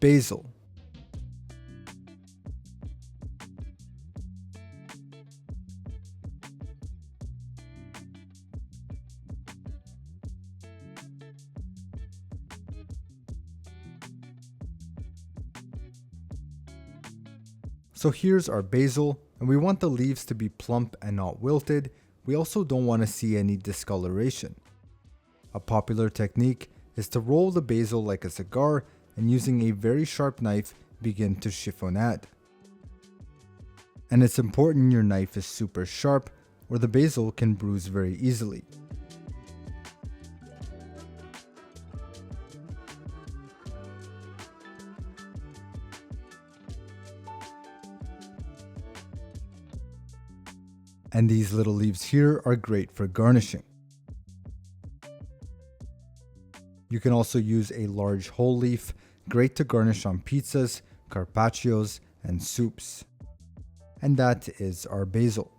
Basil. So here's our basil, and we want the leaves to be plump and not wilted. We also don't want to see any discoloration. A popular technique is to roll the basil like a cigar and using a very sharp knife begin to chiffonade. And it's important your knife is super sharp or the basil can bruise very easily. And these little leaves here are great for garnishing. You can also use a large whole leaf, great to garnish on pizzas, carpaccios, and soups. And that is our basil.